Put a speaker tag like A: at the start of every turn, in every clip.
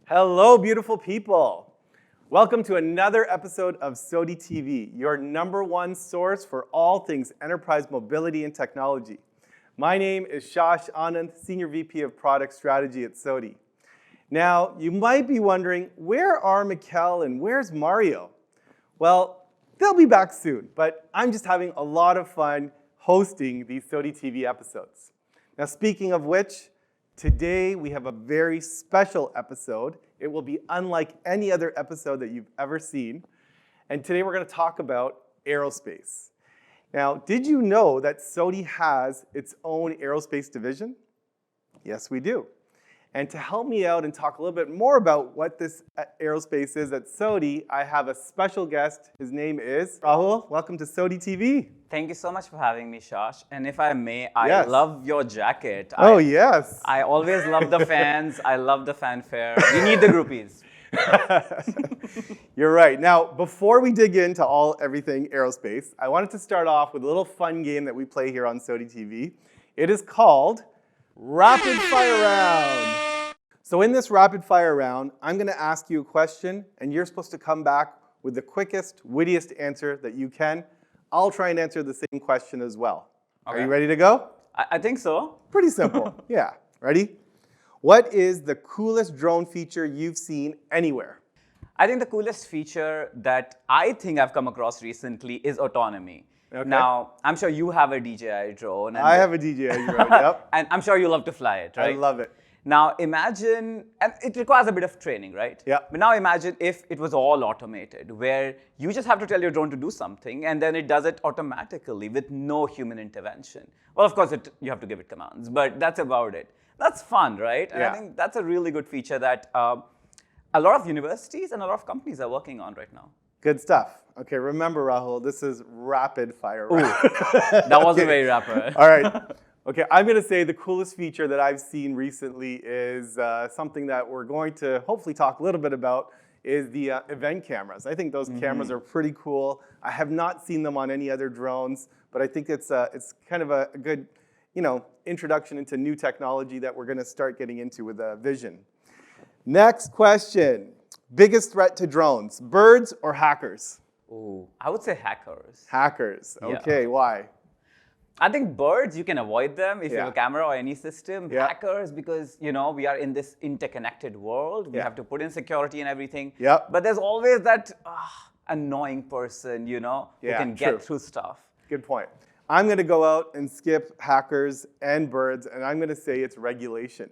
A: Hello, beautiful people. Welcome to another episode of SOTI TV, your #1 source for all things enterprise mobility and technology. My name is Shash Anand, Senior VP of Product Strategy at SOTI. Now, you might be wondering, where are Mikkel and where's Mario? Well, they'll be back soon, but I'm just having a lot of fun hosting these SOTI TV episodes. Now, speaking of which, today we have a very special episode. It will be unlike any other episode that you've ever seen. And today we're going to talk about aerospace. Now, did you know that SOTI has its own aerospace division? Yes, we do. And to help me out and talk a little bit more about what this aerospace is at SOTI, I have a special guest. His name is Rahul. Welcome to SOTI TV.
B: Thank you so much for having me, Shash. And if I may, I love your jacket.
A: Yes.
B: I always love the fans. I love the fanfare. We need the groupies.
A: You're right. Now, before we dig into everything aerospace, I wanted to start off with a little fun game that we play here on SOTI TV. It is called Rapid Fire Round. So in this rapid fire round, I'm going to ask you a question, and you're supposed to come back with the quickest, wittiest answer that you can. I'll try and answer the same question as well. Okay. Are you ready to go?
B: I think so.
A: Pretty simple. Yeah. Ready? What is the coolest drone feature you've seen anywhere?
B: I think the coolest feature that I think I've come across recently is autonomy. Okay. Now, I'm sure you have a DJI drone.
A: I have a DJI drone, yep.
B: And I'm sure you love to fly it, right?
A: I love it.
B: Now imagine, and it requires a bit of training, right?
A: Yeah.
B: But now imagine if it was all automated, where you just have to tell your drone to do something, and then it does it automatically with no human intervention. Well, of course, you have to give it commands, but that's about it. That's fun, right? And I think that's a really good feature that a lot of universities and a lot of companies are working on right now.
A: Good stuff. Okay, remember, Rahul, this is rapid fire.
B: That wasn't very rapid.
A: All right. Okay, I'm going to say the coolest feature that I've seen recently is something that we're going to hopefully talk a little bit about is the event cameras. I think those cameras are pretty cool. I have not seen them on any other drones, but I think it's kind of a good, introduction into new technology that we're going to start getting into with vision. Next question. Biggest threat to drones, birds or hackers?
B: Ooh, I would say hackers.
A: Hackers. Okay, yeah. Why?
B: I think birds, you can avoid them if you have a camera or any system.
A: Yeah.
B: Hackers, because we are in this interconnected world. We have to put in security and everything.
A: Yep.
B: But there's always that annoying person, who can get through stuff.
A: Good point. I'm going to go out and skip hackers and birds, and I'm going to say it's regulation.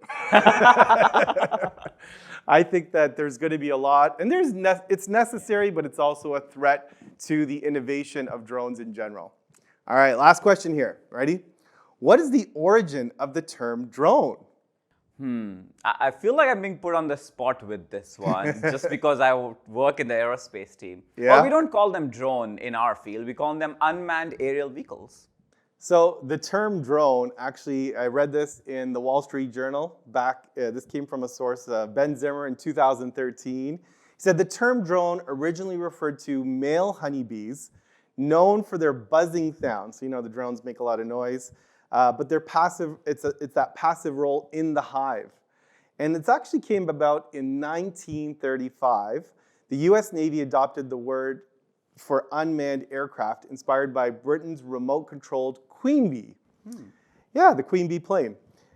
A: I think that there's going to be a lot, and it's necessary, but it's also a threat to the innovation of drones in general. All right, last question here. Ready? What is the origin of the term drone?
B: I feel like I'm being put on the spot with this one, just because I work in the aerospace team.
A: Yeah.
B: Well, we don't call them drone in our field. We call them unmanned aerial vehicles.
A: So the term drone, actually, I read this in the Wall Street Journal this came from a source, Ben Zimmer in 2013. He said the term drone originally referred to male honeybees known for their buzzing sound. So the drones make a lot of noise, but they're passive. It's that passive role in the hive. And it's actually came about in 1935. The US Navy adopted the word for unmanned aircraft inspired by Britain's remote-controlled Queen Bee. Yeah, the Queen Bee plane.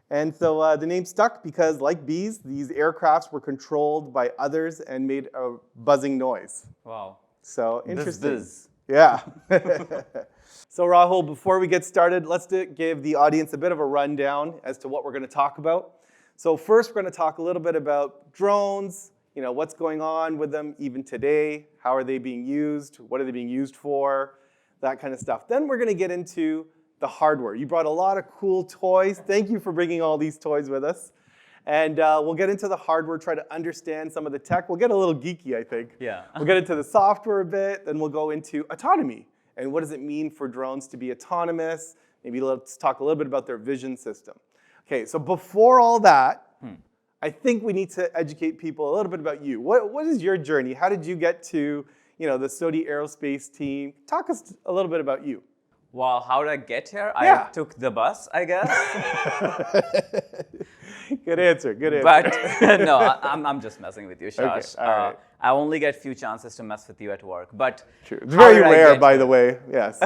A: And so the name stuck because, like bees, these aircrafts were controlled by others and made a buzzing noise.
B: Wow.
A: So interesting.
B: Buzz.
A: Yeah. So Rahul, before we get started, let's give the audience a bit of a rundown as to what we're going to talk about. So first, we're going to talk a little bit about drones, what's going on with them even today, how are they being used, what are they being used for, that kind of stuff. Then we're going to get into the hardware. You brought a lot of cool toys. Thank you for bringing all these toys with us. And we'll get into the hardware, try to understand some of the tech. We'll get a little geeky, I think.
B: Yeah.
A: We'll get into the software a bit, then we'll go into autonomy. And what does it mean for drones to be autonomous? Maybe let's talk a little bit about their vision system. Okay, so before all that, I think we need to educate people a little bit about you. What is your journey? How did you get to the SOTI Aerospace team? Talk us a little bit about you.
B: Well, how did I get here?
A: Yeah.
B: I took the bus, I guess.
A: Good answer. Good answer.
B: But no, I'm just messing with you, Shash.
A: Okay, all right.
B: I only get few chances to mess with you at work. But
A: True. It's very
B: how did I
A: rare,
B: get
A: by
B: here?
A: the way. Yes.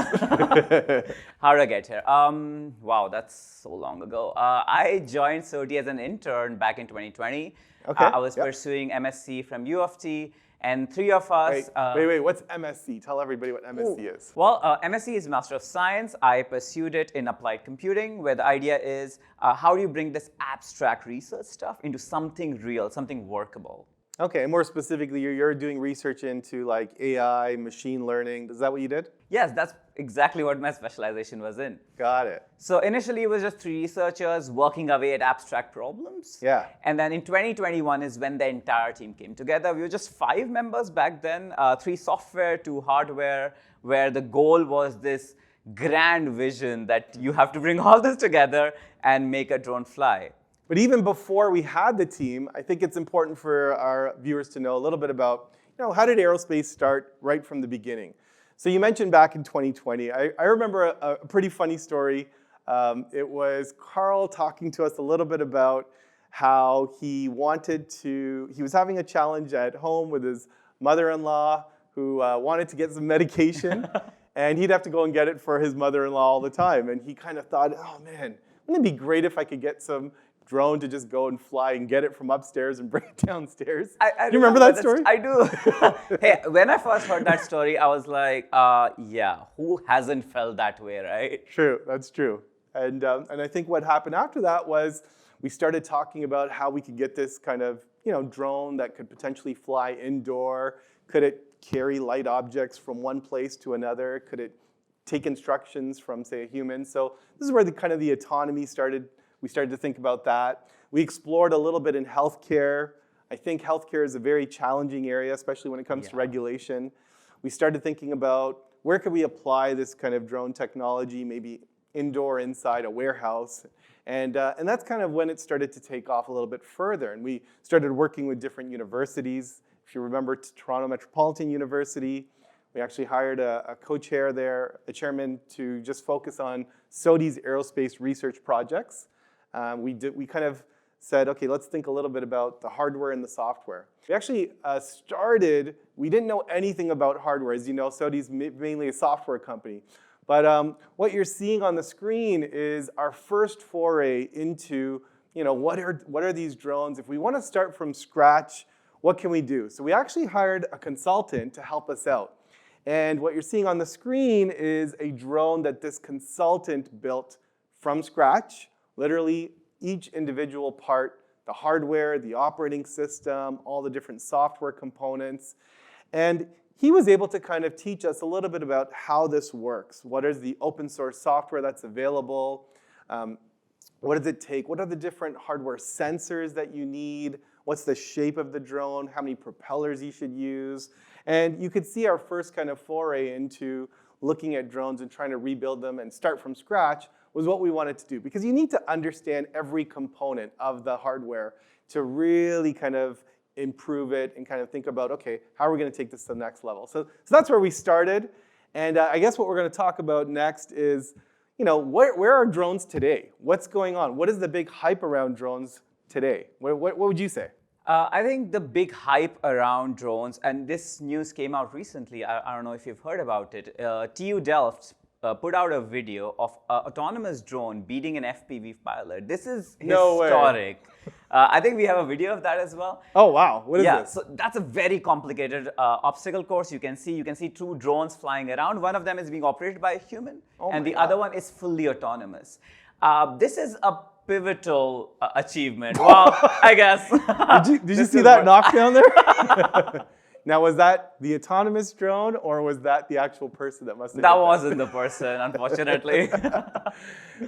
B: How did I get here? Wow, that's so long ago. I joined SOTI as an intern back in 2020.
A: Okay,
B: I was
A: yep.
B: pursuing MSc from U of T, and three of us.
A: Wait. What's MSc? Tell everybody what MSc is.
B: Well, MSc is Master of Science. I pursued it in applied computing, where the idea is how do you bring this abstract research stuff into something real, something workable.
A: Okay, and more specifically, you're doing research into like AI, machine learning. Is that what you did?
B: Yes, that's exactly what my specialization was in.
A: Got it.
B: So initially, it was just 3 researchers working away at abstract problems.
A: Yeah.
B: And then in 2021 is when the entire team came together. We were just 5 members back then, 3 software, 2 hardware, where the goal was this grand vision that you have to bring all this together and make a drone fly.
A: But even before we had the team, I think it's important for our viewers to know a little bit about, how did Aerospace start right from the beginning? So you mentioned back in 2020. I remember a pretty funny story. It was Carl talking to us a little bit about how he was having a challenge at home with his mother-in-law who wanted to get some medication, and he'd have to go and get it for his mother-in-law all the time. And he kind of thought, oh man, wouldn't it be great if I could get some drone to just go and fly and get it from upstairs and bring it downstairs? Do you remember that story?
B: I do. Hey, when I first heard that story, I was like, yeah, who hasn't felt that way, right?
A: True, that's true. And I think what happened after that was we started talking about how we could get this kind of drone that could potentially fly indoor. Could it carry light objects from one place to another? Could it take instructions from, say, a human? So this is where the autonomy started. We started to think about that. We explored a little bit in healthcare. I think healthcare is a very challenging area, especially when it comes to regulation. We started thinking about where could we apply this kind of drone technology, maybe indoor, inside a warehouse. And that's kind of when it started to take off a little bit further. And we started working with different universities. If you remember Toronto Metropolitan University, we actually hired a co-chair there, a chairman, to just focus on SOTI's aerospace research projects. We kind of said, okay, let's think a little bit about the hardware and the software. We actually we didn't know anything about hardware. As you know, SOTI's mainly a software company. But what you're seeing on the screen is our first foray into, what are these drones? If we want to start from scratch, what can we do? So we actually hired a consultant to help us out. And what you're seeing on the screen is a drone that this consultant built from scratch. Literally, each individual part, the hardware, the operating system, all the different software components. And he was able to kind of teach us a little bit about how this works. What is the open source software that's available? What does it take? What are the different hardware sensors that you need? What's the shape of the drone? How many propellers you should use? And you could see our first kind of foray into looking at drones and trying to rebuild them and start from scratch was what we wanted to do. Because you need to understand every component of the hardware to really kind of improve it and kind of think about, okay, how are we going to take this to the next level? So that's where we started. And I guess what we're going to talk about next is, where are drones today? What's going on? What is the big hype around drones today? What would you say?
B: I think the big hype around drones, and this news came out recently, I don't know if you've heard about it. TU Delft put out a video of an autonomous drone beating an FPV pilot. This is historic. I think we have a video of that as well.
A: Oh, wow. What is this?
B: So that's a very complicated obstacle course. You can see 2 drones flying around. One of them is being operated by a human, and the other one is fully autonomous. This is a pivotal achievement. Well, I guess.
A: Did you see that knockdown there? Now, was that the autonomous drone, or was that the actual person that must have?
B: That wasn't the person, unfortunately.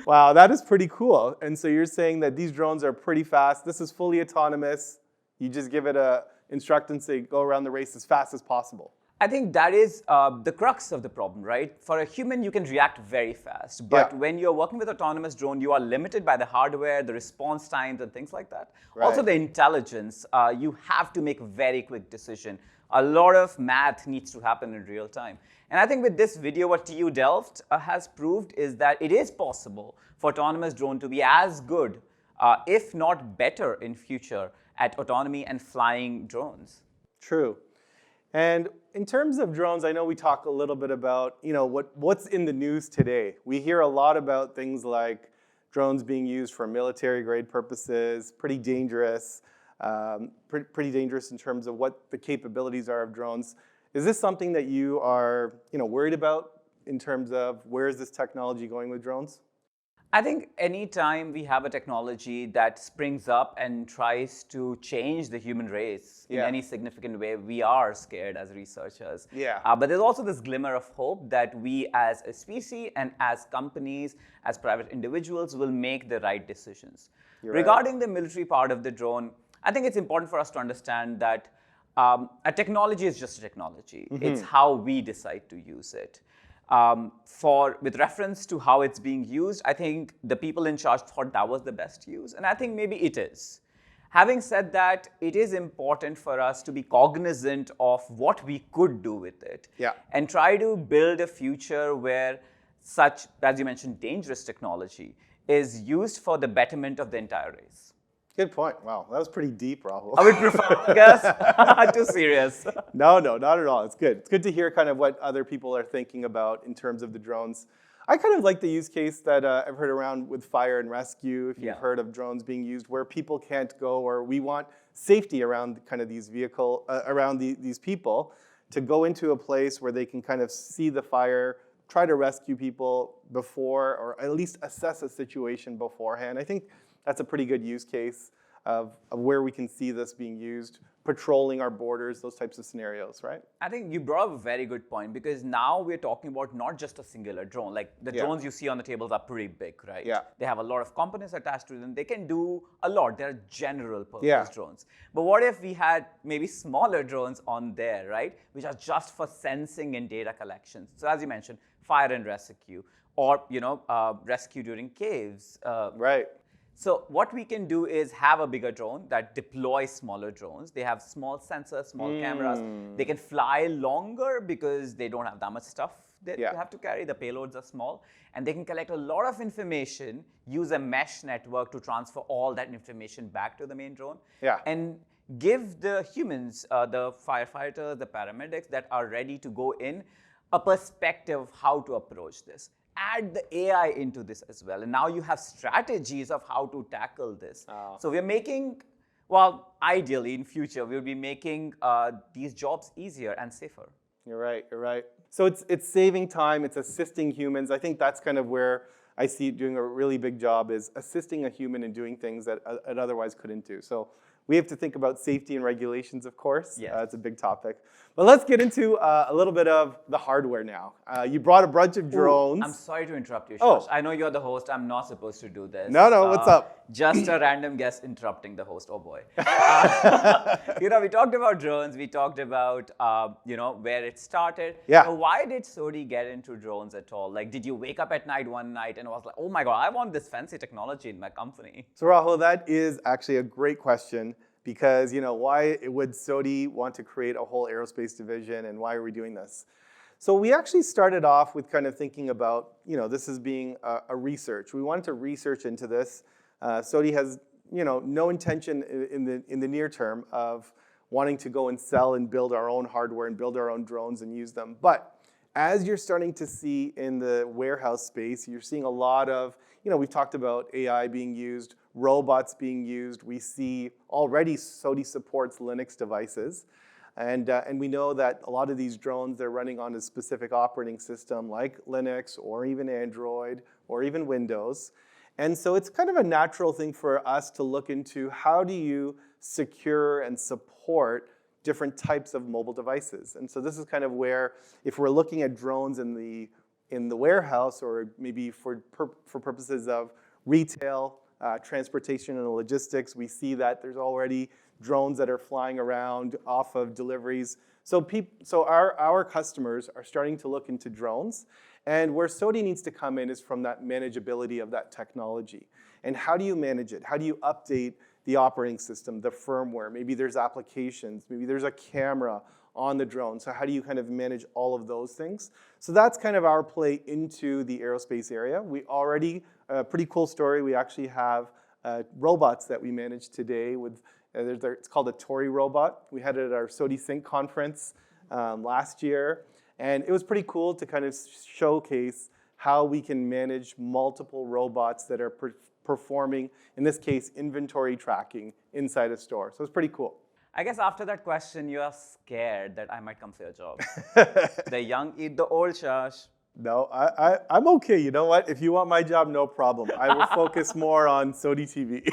A: Wow, that is pretty cool. And so you're saying that these drones are pretty fast. This is fully autonomous. You just give it a instruct and say, go around the race as fast as possible.
B: I think that is the crux of the problem, right? For a human, you can react very fast. But when you're working with autonomous drone, you are limited by the hardware, the response times, and things like that.
A: Right.
B: Also, the intelligence. You have to make a very quick decision. A lot of math needs to happen in real time. And I think with this video, what TU Delft has proved is that it is possible for autonomous drone to be as good if not better in future at autonomy and flying drones.
A: True. And in terms of drones, I know we talk a little bit about, what's in the news today. We hear a lot about things like drones being used for military-grade purposes, pretty dangerous, pretty dangerous in terms of what the capabilities are of drones. Is this something that you are, worried about in terms of where is this technology going with drones?
B: I think anytime we have a technology that springs up and tries to change the human race in any significant way, we are scared as researchers.
A: Yeah.
B: But there's also this glimmer of hope that we as a species and as companies, as private individuals will make the right decisions. Regarding the military part of the drone, I think it's important for us to understand that a technology is just a technology. It's how we decide to use it. With reference to how it's being used, I think the people in charge thought that was the best use, and I think maybe it is. Having said that, it is important for us to be cognizant of what we could do with it, and try to build a future where such, as you mentioned, dangerous technology is used for the betterment of the entire race.
A: Good point. Wow, that was pretty deep, Rahul.
B: I would prefer, I guess, too serious.
A: No, not at all. It's good. It's good to hear kind of what other people are thinking about in terms of the drones. I kind of like the use case that I've heard around with fire and rescue, if you've heard of drones being used where people can't go, or we want safety around kind of these these people to go into a place where they can kind of see the fire, try to rescue people before, or at least assess a situation beforehand. I think that's a pretty good use case of where we can see this being used, patrolling our borders, those types of scenarios, right?
B: I think you brought up a very good point, because now we're talking about not just a singular drone. Like the drones you see on the tables are pretty big, right?
A: Yeah.
B: They have a lot of components attached to them. They can do a lot. They're general purpose drones. But what if we had maybe smaller drones on there, right? Which are just for sensing and data collection. So as you mentioned, fire and rescue, or rescue during caves.
A: Right.
B: So what we can do is have a bigger drone that deploys smaller drones. They have small sensors, small cameras. They can fly longer because they don't have that much stuff that you have to carry. The payloads are small. And they can collect a lot of information, use a mesh network to transfer all that information back to the main drone. And give the humans, the firefighters, the paramedics that are ready to go in, a perspective of how to approach this. Add the AI into this as well. And now you have strategies of how to tackle this. So we're making, well, ideally in future, we'll be making these jobs easier and safer.
A: You're right. So it's saving time, it's assisting humans. I think that's kind of where I see it doing a really big job, is assisting a human in doing things that it otherwise couldn't do. So we have to think about safety and regulations, of course. It's a big topic. But let's get into a little bit of the hardware now. You brought a bunch of drones.
B: I'm sorry to interrupt you, Shash. I know you're the host. I'm not supposed to do this.
A: No, what's up?
B: Just a random guest interrupting the host. Oh, boy. We talked about drones. We talked about, where it started. So why did SOTI get into drones at all? Like, did you wake up at night one night and was like, oh, my God, I want this fancy technology in my company?
A: So, Rahul, that is actually a great question. Because, why would SOTI want to create a whole aerospace division, and why are we doing this? So we actually started off with kind of thinking about, this as being a research. We wanted to research into this. SOTI has, no intention in the near term of wanting to go and sell and build our own hardware and build our own drones and use them. But as you're starting to see in the warehouse space, you're seeing a lot of, we've talked about AI being used, robots being used. We see already SOTI supports Linux devices. And we know that a lot of these drones, they're running on a specific operating system like Linux or even Android or even Windows. And so it's kind of a natural thing for us to look into, how do you secure and support different types of mobile devices? And so this is kind of where, if we're looking at drones in the warehouse, or maybe for purposes of retail, transportation and logistics, we see that there's already drones that are flying around off of deliveries. So our customers are starting to look into drones, and where SOTI needs to come in is from that manageability of that technology. And how do you manage it? How do you update the operating system, the firmware? Maybe there's applications, maybe there's a camera on the drone. So how do you kind of manage all of those things? So that's kind of our play into the aerospace area. We already, a pretty cool story, we actually have robots that we managed today. With it's called a Tori robot. We had it at our SOTI Sync conference last year, and it was pretty cool to kind of showcase how we can manage multiple robots that are performing, in this case, inventory tracking inside a store. So it's pretty cool.
B: I guess after that question, you are scared that I might come for your job. The young eat the old, Shash.
A: No, I'm okay. You know what? If you want my job, no problem. I will focus more on SOTI TV.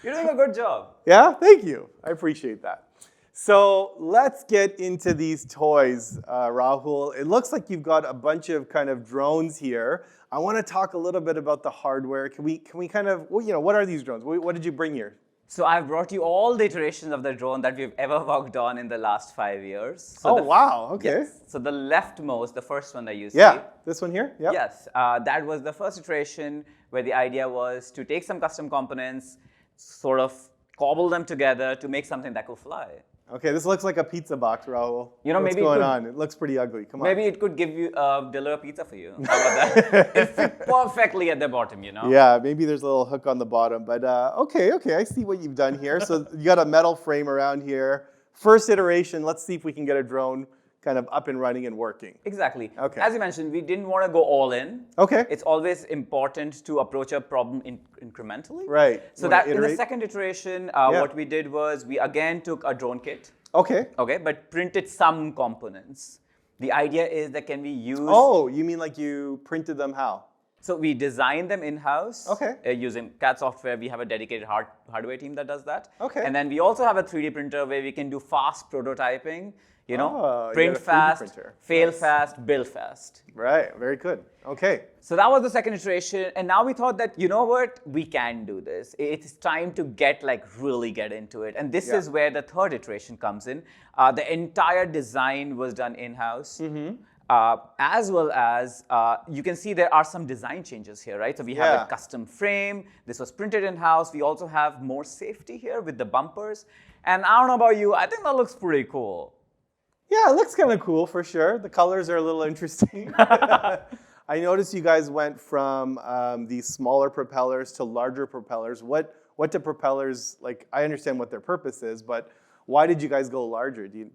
B: You're doing a good job.
A: Yeah, thank you. I appreciate that. So let's get into these toys, Rahul. It looks like you've got a bunch of kind of drones here. I want to talk a little bit about the hardware. Can we kind of, well, what are these drones? What did you bring here?
B: So I've brought you all the iterations of the drone that we've ever worked on in the last 5 years. So
A: wow, okay.
B: Yes. So the leftmost, the first one that you see.
A: Yeah, this one here? Yep.
B: Yes, that was the first iteration where the idea was to take some custom components, sort of cobble them together to make something that could fly.
A: Okay, this looks like a pizza box, Rahul.
B: What's
A: maybe going on? It looks pretty ugly. Come on.
B: Maybe it could give you deliver pizza for you. How about that? It fit perfectly at the bottom,
A: Yeah, maybe there's a little hook on the bottom, but okay, I see what you've done here. So you got a metal frame around here. First iteration. Let's see if we can get a drone kind of up and running and working.
B: Exactly.
A: Okay.
B: As you mentioned, we didn't want to go all in.
A: Okay.
B: It's always important to approach a problem incrementally.
A: Right.
B: So that in the second iteration, what we did was we again took a drone kit.
A: Okay.
B: Okay, but printed some components. The idea is that can we use...
A: Oh, you mean like you printed them how?
B: So we designed them in-house.
A: Okay.
B: Using CAD software. We have a dedicated hardware team that does that.
A: Okay.
B: And then we also have a 3D printer where we can do fast prototyping. Print
A: you
B: fast,
A: printer.
B: fail fast, build fast.
A: Right, very good. Okay.
B: So that was the second iteration, and now we thought that, you know what, we can do this. It's time to really get into it. And this is where the third iteration comes in. The entire design was done in-house. As well as, you can see there are some design changes here, right? So we have a custom frame. This was printed in-house. We also have more safety here with the bumpers. And I don't know about you, I think that looks pretty cool.
A: Yeah, it looks kind of cool for sure. The colors are a little interesting. I noticed you guys went from these smaller propellers to larger propellers. What do propellers, I understand what their purpose is, but why did you guys go larger? Do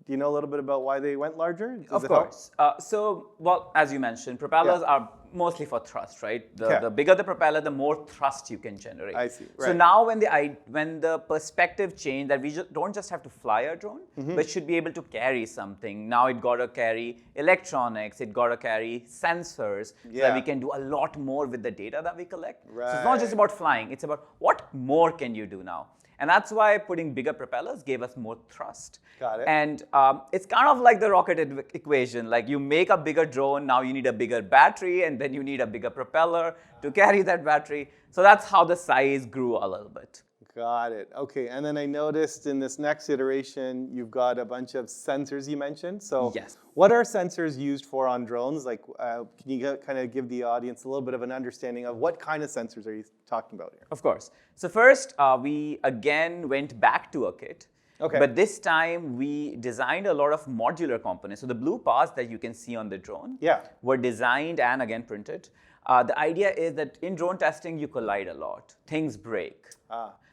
A: you know a little bit about why they went larger?
B: Of course. Well, as you mentioned, propellers are mostly for thrust, right? The bigger the propeller, the more thrust you can generate.
A: I see. Right.
B: So now when the perspective changed that we don't just have to fly a drone, but should be able to carry something. Now it got to carry electronics, it got to carry sensors, so that we can do a lot more with the data that we collect.
A: Right.
B: So it's not just about flying, it's about what more can you do now? And that's why putting bigger propellers gave us more thrust.
A: Got it.
B: And it's kind of like the rocket equation. Like you make a bigger drone, now you need a bigger battery, and then you need a bigger propeller to carry that battery. So that's how the size grew a little bit.
A: Got it. Okay, and then I noticed in this next iteration, you've got a bunch of sensors you mentioned. So what are sensors used for on drones? Can you kind of give the audience a little bit of an understanding of what kind of sensors are you talking about here?
B: Of course. So first, we again went back to a kit.
A: Okay.
B: But this time, we designed a lot of modular components. So the blue parts that you can see on the drone were designed and again printed. The idea is that in drone testing, you collide a lot. Things break.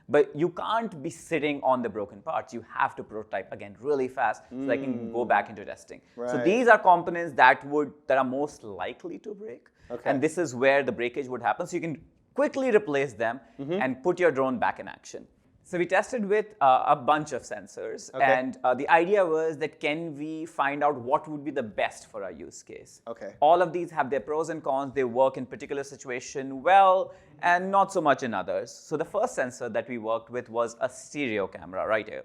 B: But you can't be sitting on the broken parts. You have to prototype again really fast so that I can go back into testing.
A: Right.
B: So these are components that are most likely to break. Okay. And this is where the breakage would happen. So you can quickly replace them and put your drone back in action. So we tested with a bunch of sensors, and the idea was that can we find out what would be the best for our use case? Okay. All of these have their pros and cons. They work in particular situation well, and not so much in others. So the first sensor that we worked with was a stereo camera right here.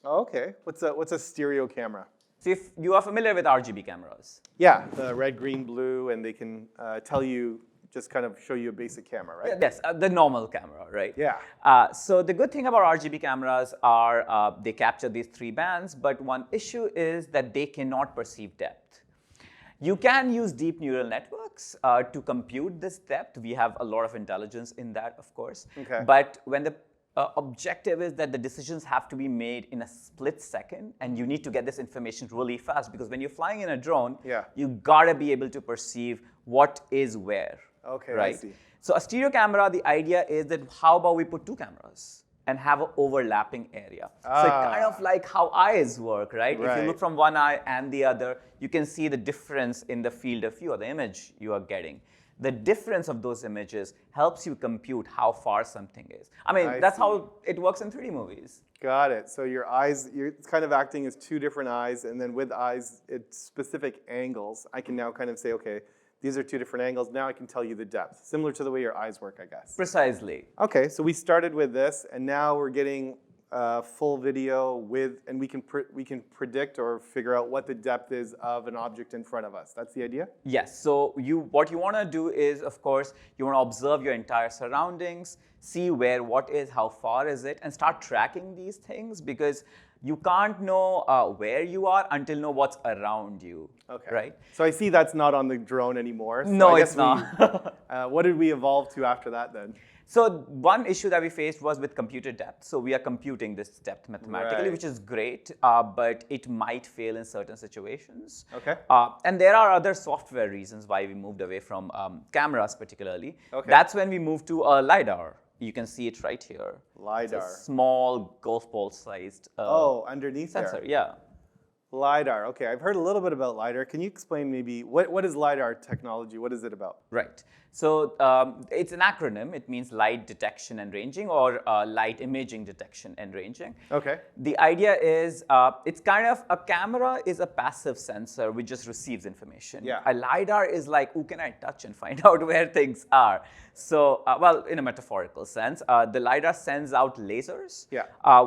A: Okay. What's a stereo camera?
B: So if you are familiar with RGB cameras.
A: Yeah, the red, green, blue, and they can tell you, just kind of show you a basic camera, right?
B: Yes, the normal camera, right?
A: Yeah.
B: So the good thing about RGB cameras are they capture these 3 bands, but one issue is that they cannot perceive depth. You can use deep neural networks to compute this depth. We have a lot of intelligence in that, of course. Okay. But when the objective is that the decisions have to be made in a split second, and you need to get this information really fast, because when you're flying in a drone, you gotta be able to perceive what is where.
A: Okay,
B: right?
A: I see.
B: So a stereo camera, the idea is that how about we put two cameras and have an overlapping area. So it kind of like how eyes work, right? If you look from one eye and the other, you can see the difference in the field of view or the image you are getting. The difference of those images helps you compute how far something is. I mean, that's how it works in 3D movies.
A: Got it. So your eyes, it's kind of acting as two different eyes, and then with eyes, it's specific angles. I can now kind of say, okay, these are two different angles. Now I can tell you the depth, similar to the way your eyes work, I guess.
B: Precisely.
A: Okay, so we started with this, and now we're getting full video with, and we can predict or figure out what the depth is of an object in front of us. That's the idea?
B: Yes. So what you want to do is, of course, you want to observe your entire surroundings, see where what is, how far is it, and start tracking these things, because you can't know where you are until you know what's around you. Okay. Right?
A: So I see that's not on the drone anymore. So
B: no, it's not.
A: What did we evolve to after that then?
B: So one issue that we faced was with computed depth. So we are computing this depth mathematically, which is great, but it might fail in certain situations.
A: Okay.
B: And there are other software reasons why we moved away from cameras particularly.
A: Okay.
B: That's when we moved to LiDAR. You can see it right here.
A: LiDAR.
B: It's a small golf ball sized
A: underneath
B: sensor.
A: there.
B: Yeah.
A: LiDAR. Okay, I've heard a little bit about LiDAR. Can you explain maybe, what is LiDAR technology? What is it about?
B: Right. So it's an acronym. It means light detection and ranging, or light imaging detection and ranging.
A: Okay.
B: The idea is it's kind of a camera is a passive sensor which just receives information.
A: Yeah.
B: A LiDAR is like, who can I touch and find out where things are? So, well, in a metaphorical sense, the LiDAR sends out lasers,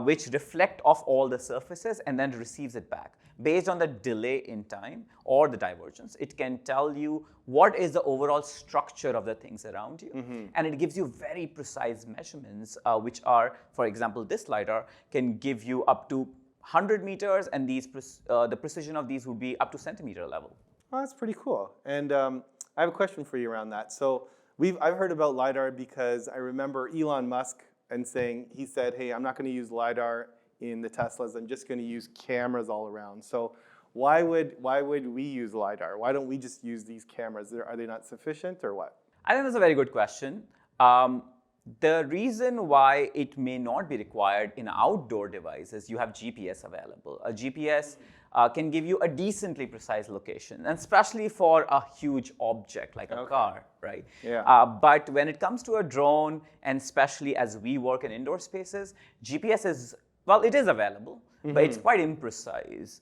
B: which reflect off all the surfaces and then receives it back. Based on the delay in time or the divergence, it can tell you what is the overall structure of the things around you. And it gives you very precise measurements, which are, for example, this LiDAR can give you up to 100 meters, and these the precision of these would be up to centimeter level.
A: Oh, that's pretty cool. And I have a question for you around that. So I've heard about LiDAR because I remember Elon Musk and saying, he said, hey, I'm not going to use LiDAR in the Teslas. I'm just going to use cameras all around. So why would we use LiDAR? Why don't we just use these cameras? Are they not sufficient or what?
B: I think that's a very good question. The reason why it may not be required in outdoor devices, you have GPS available. A GPS can give you a decently precise location, and especially for a huge object like a car, right?
A: Yeah.
B: But when it comes to a drone, and especially as we work in indoor spaces, GPS is, well, it is available, but it's quite imprecise.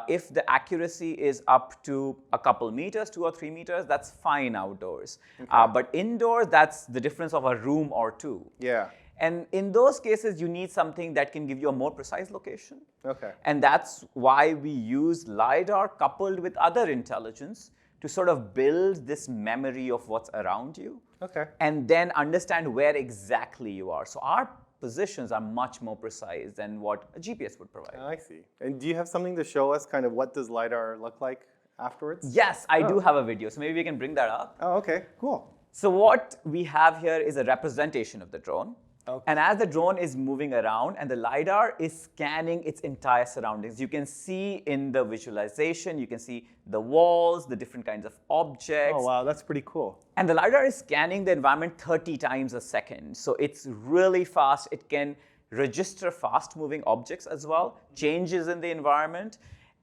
B: If the accuracy is up to a couple meters, 2 or 3 meters, that's fine outdoors. But indoors, that's the difference of a room or two.
A: Yeah.
B: And in those cases, you need something that can give you a more precise location.
A: Okay.
B: And that's why we use LiDAR coupled with other intelligence to sort of build this memory of what's around you.
A: Okay.
B: And then understand where exactly you are. So our positions are much more precise than what a GPS would provide.
A: I see. And do you have something to show us kind of what does LiDAR look like afterwards?
B: Yes, I do have a video. So maybe we can bring that up.
A: Oh, okay, cool.
B: So what we have here is a representation of the drone.
A: Okay.
B: And as the drone is moving around and the LiDAR is scanning its entire surroundings, you can see in the visualization, you can see the walls, the different kinds of objects.
A: Oh, wow, that's pretty cool.
B: And the LiDAR is scanning the environment 30 times a second. So it's really fast. It can register fast-moving objects as well, changes in the environment.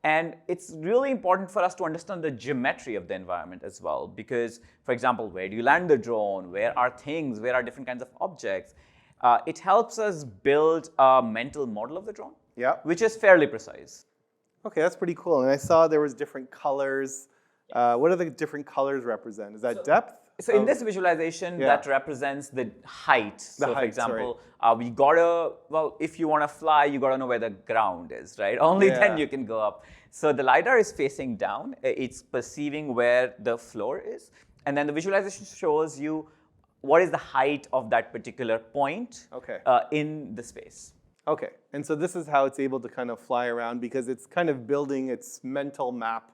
B: And it's really important for us to understand the geometry of the environment as well. Because, for example, where do you land the drone? Where are things? Where are different kinds of objects? It helps us build a mental model of the drone, which is fairly precise.
A: Okay, that's pretty cool. And I saw there was different colors. What do the different colors represent? Is that depth?
B: So in this visualization, that represents the height. So for example, we gotta, well, if you want to fly, you gotta know where the ground is, right? Only then you can go up. So the LiDAR is facing down. It's perceiving where the floor is. And then the visualization shows you what is the height of that particular point in the space.
A: Okay, and so this is how it's able to kind of fly around, because it's kind of building its mental map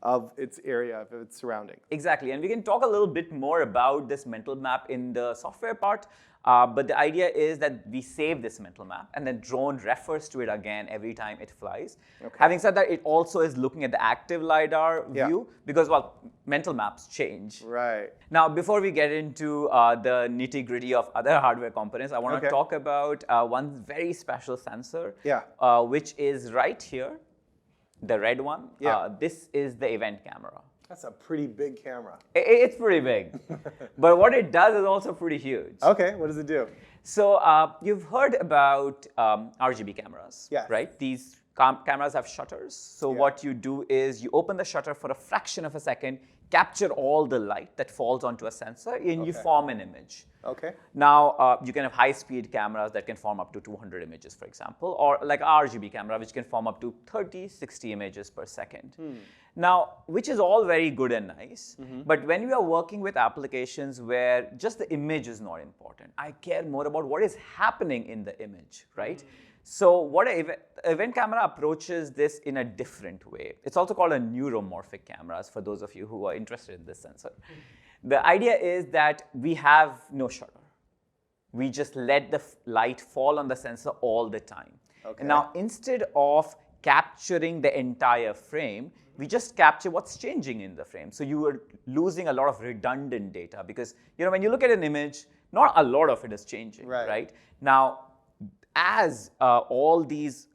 A: of its area, of its surrounding.
B: Exactly, and we can talk a little bit more about this mental map in the software part, but the idea is that we save this mental map and then drone refers to it again every time it flies.
A: Okay.
B: Having said that, it also is looking at the active LiDAR
A: Yeah.
B: view because, well, mental maps change.
A: Right.
B: Now, before we get into the nitty-gritty of other hardware components, I want to
A: Okay.
B: talk about one very special sensor,
A: Yeah.
B: which is right here, the red one.
A: Yeah.
B: This is the event camera.
A: That's a pretty big camera.
B: It's pretty big, but what it does is also pretty huge.
A: Okay, what does it do?
B: So you've heard about RGB cameras,
A: Yes.
B: right? These cameras have shutters. So
A: Yeah.
B: what you do is you open the shutter for a fraction of a second, capture all the light that falls onto a sensor, and you
A: Okay.
B: form an image.
A: Okay.
B: Now, you can have high-speed cameras that can form up to 200 images, for example, or like RGB camera, which can form up to 30, 60 images per second. Now, which is all very good and nice, but when we are working with applications where just the image is not important, I care more about what is happening in the image, right? So what an event camera approaches this in a different way. It's also called a neuromorphic cameras, for those of you who are interested in this sensor. The idea is that we have no shutter. We just let the light fall on the sensor all the time.
A: Okay.
B: And now, instead of capturing the entire frame, we just capture what's changing in the frame. So you are losing a lot of redundant data because, you know, when you look at an image, not a lot of it is changing, right? Now, as all these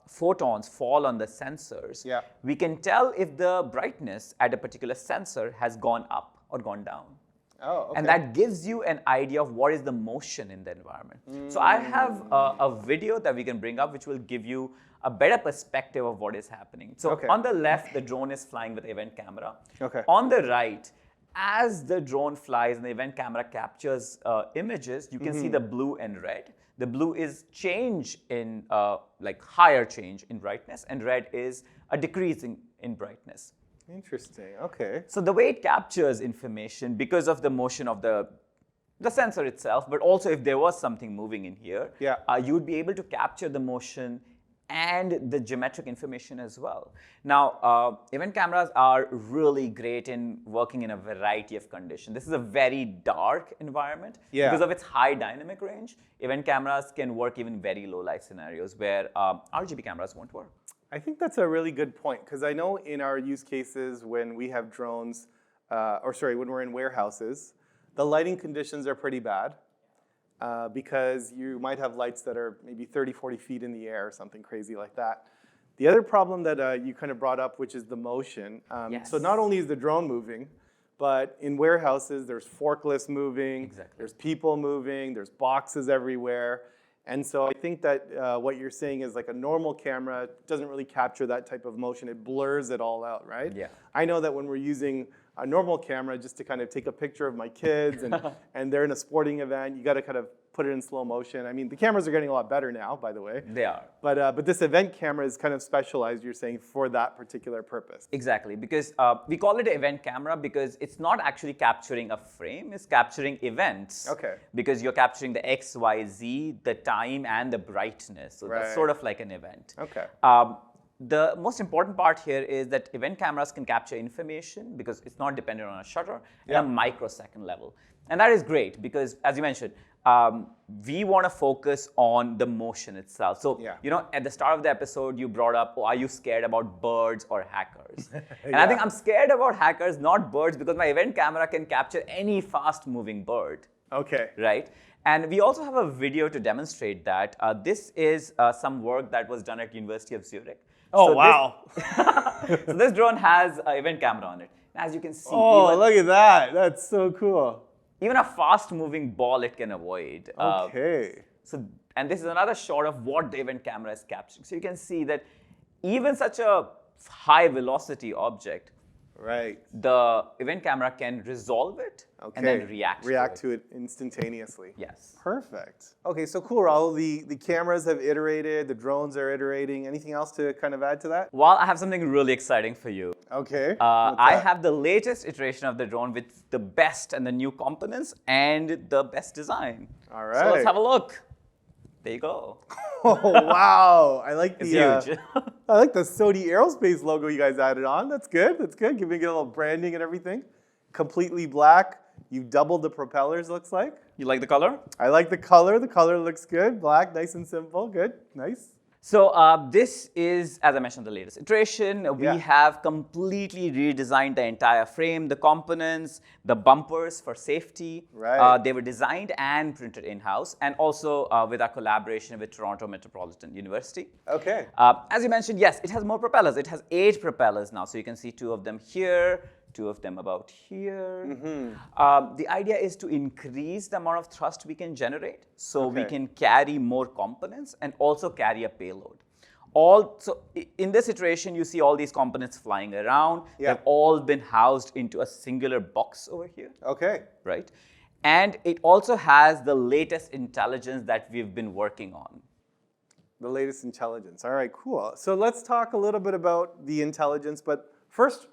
B: photons fall on the sensors,
A: Yeah.
B: we can tell if the brightness at a particular sensor has gone up or gone down.
A: Oh, okay.
B: And that gives you an idea of what is the motion in the environment. So I have a video that we can bring up which will give you a better perspective of what is happening. So
A: Okay.
B: on the left, the drone is flying with the event camera.
A: Okay.
B: On the right, as the drone flies and the event camera captures images, you can see the blue and red. The blue is change in, like higher change in brightness, and red is a decrease in brightness.
A: Interesting. Okay.
B: So the way it captures information, because of the motion of the sensor itself, but also if there was something moving in here,
A: Yeah.
B: you would be able to capture the motion and the geometric information as well. Now, event cameras are really great in working in a variety of conditions. This is a very dark environment.
A: Yeah.
B: Because of its high dynamic range, event cameras can work even very low light scenarios where RGB cameras won't work.
A: I think that's a really good point because I know in our use cases when we have drones, when we're in warehouses, the lighting conditions are pretty bad because you might have lights that are maybe 30, 40 feet in the air or something crazy like that. The other problem that you kind of brought up, which is the motion.
B: Yes.
A: So not only is the drone moving, but in warehouses, there's forklifts moving,
B: Exactly.
A: there's people moving, there's boxes everywhere. And so I think that what you're saying is like a normal camera doesn't really capture that type of motion. It blurs it all out, right?
B: Yeah.
A: I know that when we're using a normal camera just to kind of take a picture of my kids and they're in a sporting event, you got to kind of put it in slow motion. I mean, the cameras are getting a lot better now, by the way.
B: They are.
A: But this event camera is kind of specialized, you're saying, for that particular purpose.
B: Exactly, because we call it an event camera because it's not actually capturing a frame, it's capturing events.
A: Okay.
B: Because you're capturing the X, Y, Z, the time, and the brightness. So that's
A: Right.
B: sort of like an event.
A: Okay.
B: The most important part here is that event cameras can capture information because it's not dependent on a shutter at a microsecond level. And that is great because, as you mentioned, we want to focus on the motion itself. So, you know, at the start of the episode, you brought up, are you scared about birds or hackers? And I think I'm scared about hackers, not birds, because my event camera can capture any fast-moving bird.
A: Okay.
B: Right? And we also have a video to demonstrate that. This is some work that was done at University of Zurich.
A: Oh,
B: So
A: wow.
B: So this drone has an event camera on it. And as you can see,
A: Oh, look at that. That's so cool.
B: even a fast-moving ball it can avoid.
A: Okay.
B: And this is another shot of what the event camera is capturing. So you can see that even such a high-velocity object,
A: Right.
B: the event camera can resolve it and then react
A: to it instantaneously.
B: Yes.
A: Perfect. Okay, so cool, Rahul. The cameras have iterated, the drones are iterating. Anything else to kind of add to that?
B: Well, I have something really exciting for you.
A: Okay.
B: I have the latest iteration of the drone with the best and the new components and the best design.
A: All right.
B: So let's have a look. There you go.
A: wow! I like
B: It's
A: the
B: huge.
A: I like the SOTI Aerospace logo you guys added on. That's good. That's good. Giving it a little branding and everything. Completely black. You doubled the propellers. Looks like.
B: You like the color?
A: I like the color. The color looks good. Black, nice and simple. Good. Nice.
B: So this is, as I mentioned, the latest iteration. We have completely redesigned the entire frame, the components, the bumpers for safety.
A: Right.
B: They were designed and printed in-house, and also with our collaboration with Toronto Metropolitan University.
A: Okay.
B: As you mentioned, yes, it has more propellers. It has 8 propellers now. So you can see 2 of them here, 2 of them about here. The idea is to increase the amount of thrust we can generate so we can carry more components and also carry a payload. So in this iteration, you see all these components flying around. They've all been housed into a singular box over here.
A: Okay.
B: Right? And it also has the latest intelligence that we've been working on.
A: The latest intelligence. All right, cool. So let's talk a little bit about the intelligence, but First,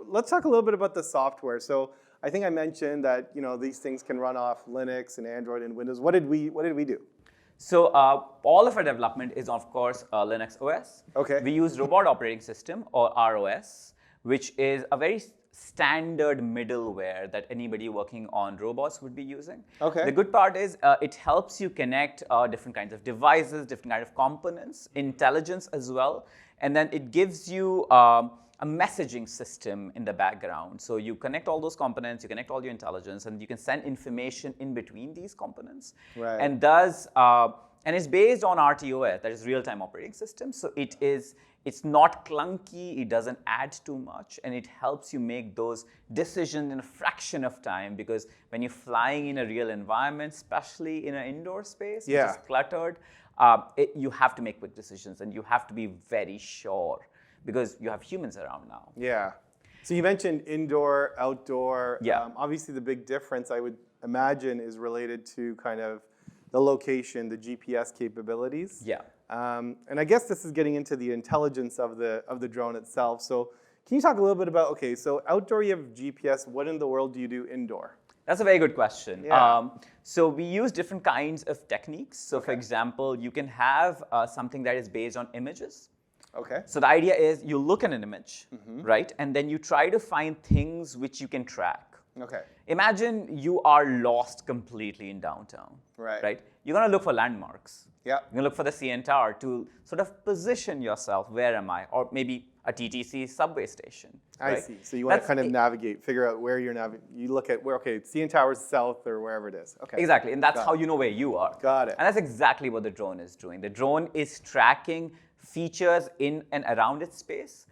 A: let's talk a little bit about the software. So I think I mentioned that these things can run off Linux and Android and Windows. What did we do?
B: So all of our development is, of course, Linux OS.
A: Okay.
B: We use Robot Operating System, or ROS, which is a very standard middleware that anybody working on robots would be using.
A: Okay.
B: The good part is it helps you connect different kinds of devices, different kinds of components, intelligence as well, and then it gives you a messaging system in the background. So you connect all those components, you connect all your intelligence, and you can send information in between these components.
A: Right.
B: And it's based on RTOS, that is real-time operating system. So it's not clunky, it doesn't add too much, and it helps you make those decisions in a fraction of time, because when you're flying in a real environment, especially in an indoor space, which is cluttered, you have to make quick decisions, and you have to be very sure, because you have humans around now.
A: Yeah. So you mentioned indoor, outdoor.
B: Yeah.
A: Obviously, the big difference I would imagine is related to kind of the location, the GPS capabilities.
B: Yeah.
A: And I guess this is getting into the intelligence of the drone itself. So can you talk a little bit about, okay, so outdoor you have GPS. What in the world do you do indoor?
B: That's a very good question.
A: Yeah.
B: So we use different kinds of techniques. So for example, you can have something that is based on images.
A: Okay.
B: So the idea is you look at an image, right? And then you try to find things which you can track.
A: Okay.
B: Imagine you are lost completely in downtown,
A: right?
B: You're going to look for landmarks.
A: Yeah.
B: You're going to look for the CN Tower to sort of position yourself, where am I? Or maybe a TTC subway station.
A: I see. So you want to kind of navigate, figure out where you're navigating. You look at where, okay, CN Tower's south or wherever it is. Okay.
B: Exactly, and that's how you know where you are.
A: Got it.
B: And that's exactly what the drone is doing. The drone is tracking features in and around its space,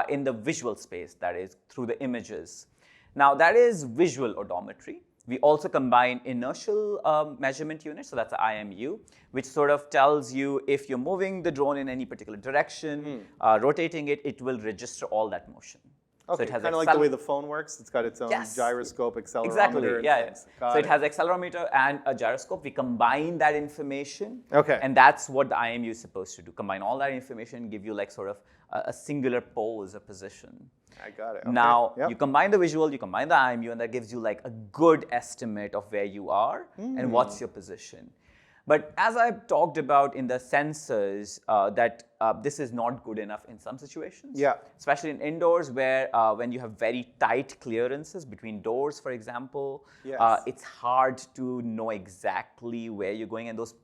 B: in the visual space, that is, through the images. Now, that is visual odometry. We also combine inertial measurement units, so that's the IMU, which sort of tells you if you're moving the drone in any particular direction, rotating it, it will register all that motion.
A: Okay,
B: so it has
A: kind of like the way the phone works. It's got its own gyroscope, accelerometer.
B: Exactly, yeah. So it has accelerometer and a gyroscope. We combine that information.
A: Okay.
B: And that's what the IMU is supposed to do. Combine all that information, give you like sort of a singular pose, a position.
A: I got it. Okay.
B: Now, you combine the visual, you combine the IMU, and that gives you like a good estimate of where you are and what's your position. But as I've talked about in the sensors, that this is not good enough in some situations.
A: Yeah.
B: Especially in indoors, where when you have very tight clearances between doors, for example, it's hard to know exactly where you're going, and those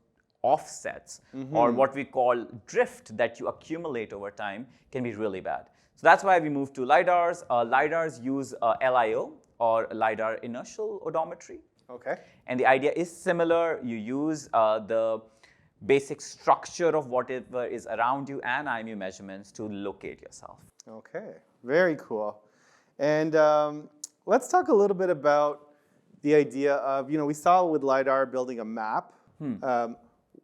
B: offsets or what we call drift that you accumulate over time can be really bad. So that's why we moved to LiDARs. LiDARs use LIO, or LiDAR inertial odometry.
A: Okay.
B: And the idea is similar. You use the basic structure of whatever is around you and IMU measurements to locate yourself.
A: Okay, very cool. And let's talk a little bit about the idea of, we saw with LiDAR building a map.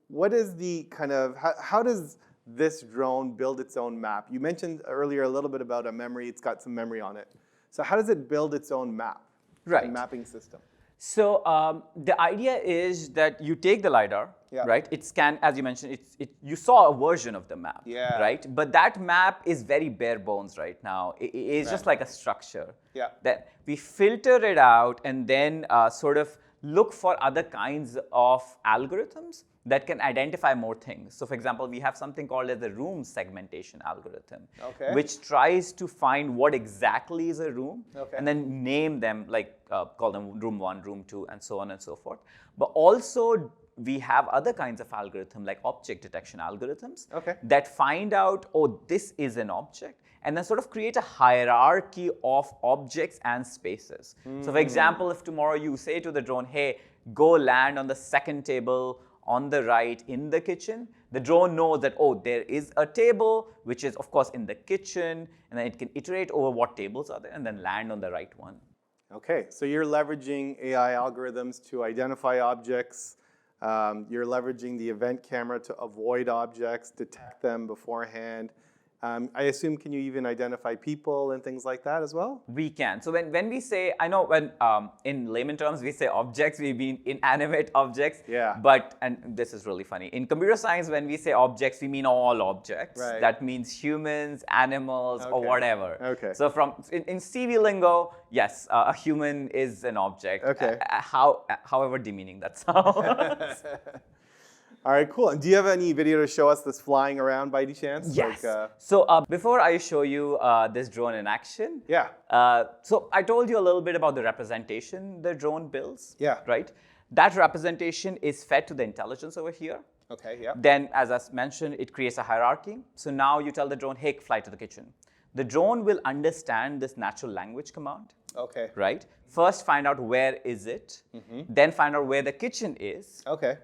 A: What is the kind of, how does this drone build its own map? You mentioned earlier a little bit about a memory. It's got some memory on it. So how does it build its own map?
B: Right.
A: Mapping system.
B: So the idea is that you take the LiDAR, right? It scans, as you mentioned, you saw a version of the map, right? But that map is very bare bones right now. It's just like a structure. That we filter it out and then sort of look for other kinds of algorithms that can identify more things. So for example, we have something called as the room segmentation algorithm,
A: Okay.
B: which tries to find what exactly is a room
A: Okay.
B: and then name them, like call them room 1, room 2, and so on and so forth. But also we have other kinds of algorithms like object detection algorithms
A: Okay.
B: that find out, oh, this is an object, and then sort of create a hierarchy of objects and spaces. So for example, if tomorrow you say to the drone, hey, go land on the second table on the right in the kitchen, the drone knows that, oh, there is a table, which is of course in the kitchen, and then it can iterate over what tables are there and then land on the right one.
A: Okay, so you're leveraging AI algorithms to identify objects. You're leveraging the event camera to avoid objects, detect them beforehand. I assume, can you even identify people and things like that as well?
B: We can. So when we say, I know when in layman terms we say objects, we mean inanimate objects.
A: Yeah.
B: But, and this is really funny, in computer science when we say objects, we mean all objects.
A: Right.
B: That means humans, animals, or
A: Okay.
B: whatever.
A: Okay.
B: So in CV lingo, yes, a human is an object.
A: Okay.
B: However demeaning that sounds.
A: All right, cool. And do you have any video to show us this flying around by any chance?
B: Yes.
A: Like,
B: So before I show you this drone in action,
A: yeah.
B: So I told you a little bit about the representation the drone builds.
A: Yeah.
B: Right? That representation is fed to the intelligence over here.
A: Okay, yeah.
B: Then, as I mentioned, it creates a hierarchy. So now you tell the drone, hey, fly to the kitchen. The drone will understand this natural language command.
A: Okay.
B: Right? First, find out where is it. Then find out where the kitchen is.
A: Okay.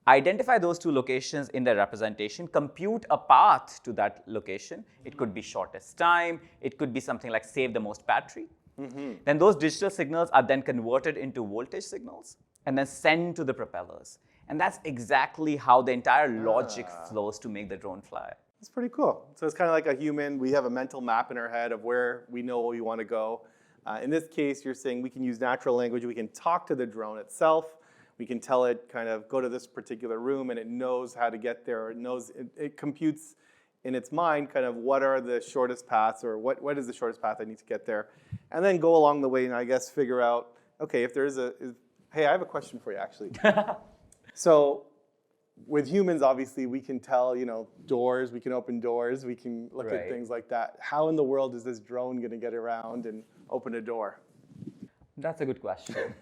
B: Identify those two locations in the representation, compute a path to that location. It could be shortest time. It could be something like save the most battery. Then those digital signals are then converted into voltage signals and then sent to the propellers. And that's exactly how the entire logic flows to make the drone fly.
A: That's pretty cool. So it's kind of like a human. We have a mental map in our head of where we know we want to go. In this case, you're saying we can use natural language. We can talk to the drone itself. We can tell it kind of go to this particular room, and it knows how to get there. It knows, it computes in its mind kind of what are the shortest paths, or what is the shortest path I need to get there. And then go along the way and I guess figure out, okay, if there is hey, I have a question for you actually. So with humans, obviously, we can tell, doors, we can open doors, we can look at things like that. How in the world is this drone going to get around and open a door?
B: That's a good question.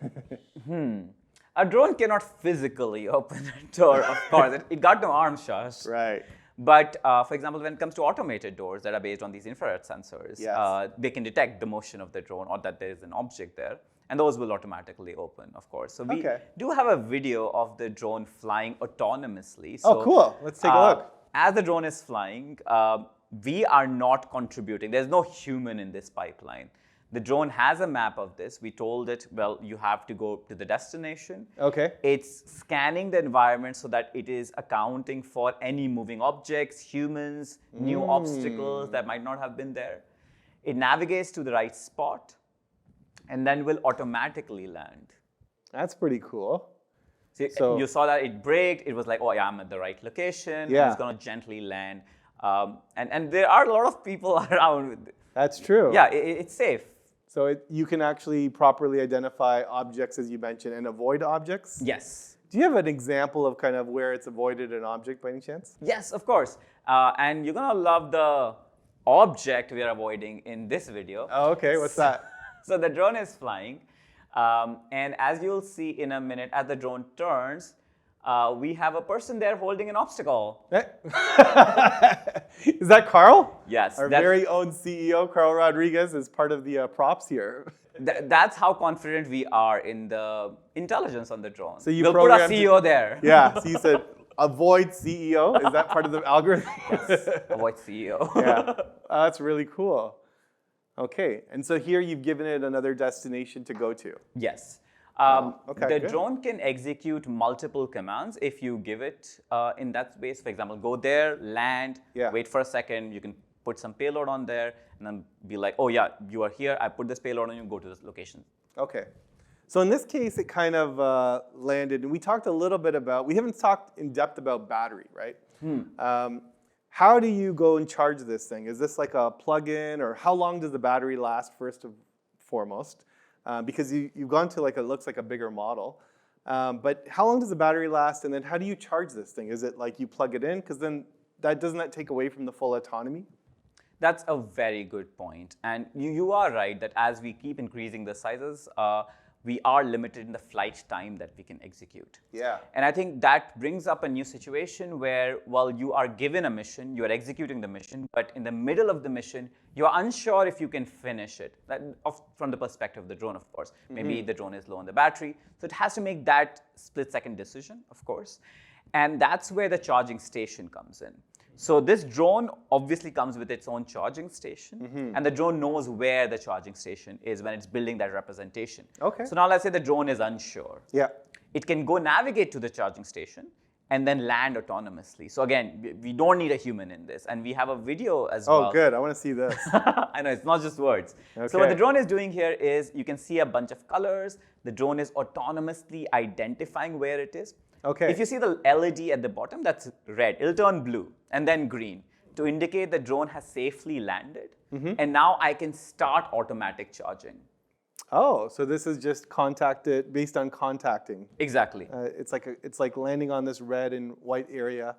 B: A drone cannot physically open a door, of course. It got no arms, Shash.
A: Right.
B: But for example, when it comes to automated doors that are based on these infrared sensors,
A: Yes.
B: they can detect the motion of the drone or that there is an object there. And those will automatically open, of course. So we do have a video of the drone flying autonomously. So,
A: oh, cool. Let's take a look.
B: As the drone is flying, we are not contributing. There's no human in this pipeline. The drone has a map of this. We told it, well, you have to go to the destination.
A: Okay.
B: It's scanning the environment so that it is accounting for any moving objects, humans, new obstacles that might not have been there. It navigates to the right spot and then will automatically land.
A: That's pretty cool.
B: So you saw that it braked. It was like, oh, yeah, I'm at the right location.
A: Yeah.
B: And it's going to gently land. And there are a lot of people around.
A: That's true.
B: Yeah, it's safe.
A: So you can actually properly identify objects, as you mentioned, and avoid objects?
B: Yes.
A: Do you have an example of kind of where it's avoided an object by any chance?
B: Yes, of course. And you're going to love the object we are avoiding in this video.
A: Oh, okay. What's that?
B: So the drone is flying. And as you'll see in a minute, as the drone turns, we have a person there holding an obstacle.
A: Is that Carl?
B: Yes.
A: Our very own CEO, Carl Rodriguez, is part of the props here.
B: That's how confident we are in the intelligence on the drone.
A: So
B: we'll put our CEO there.
A: Yeah, so you said avoid CEO. Is that part of the algorithm?
B: Yes, avoid CEO.
A: Yeah, that's really cool. Okay, and so here you've given it another destination to go to.
B: Yes.
A: Okay,
B: the drone can execute multiple commands if you give it in that space. For example, go there, land, wait for a second. You can put some payload on there and then be like, oh yeah, you are here. I put this payload on you, go to this location.
A: Okay. So in this case, it kind of landed, and we talked a little bit about, we haven't talked in depth about battery, right? How do you go and charge this thing? Is this like a plug-in, or how long does the battery last, first and foremost? Because you've gone to like, it looks like a bigger model. But how long does the battery last? And then how do you charge this thing? Is it like you plug it in? Because then doesn't that take away from the full autonomy?
B: That's a very good point. And you are right that as we keep increasing the sizes, we are limited in the flight time that we can execute.
A: Yeah.
B: And I think that brings up a new situation where, well, you are given a mission, you are executing the mission, but in the middle of the mission, you are unsure if you can finish it. From the perspective of the drone, of course. Maybe the drone is low on the battery. So it has to make that split-second decision, of course. And that's where the charging station comes in. So this drone obviously comes with its own charging station, and the drone knows where the charging station is when it's building that representation.
A: Okay.
B: So now let's say the drone is unsure.
A: Yeah.
B: It can go navigate to the charging station and then land autonomously. So again, we don't need a human in this, and we have a video as well.
A: Oh, good. I want to see this.
B: I know, it's not just words.
A: Okay.
B: So what the drone is doing here is you can see a bunch of colors. The drone is autonomously identifying where it is.
A: Okay.
B: If you see the LED at the bottom, that's red. It'll turn blue and then green to indicate the drone has safely landed. And now I can start automatic charging.
A: Oh, so this is just contacted based on contacting.
B: Exactly.
A: It's like landing on this red and white area,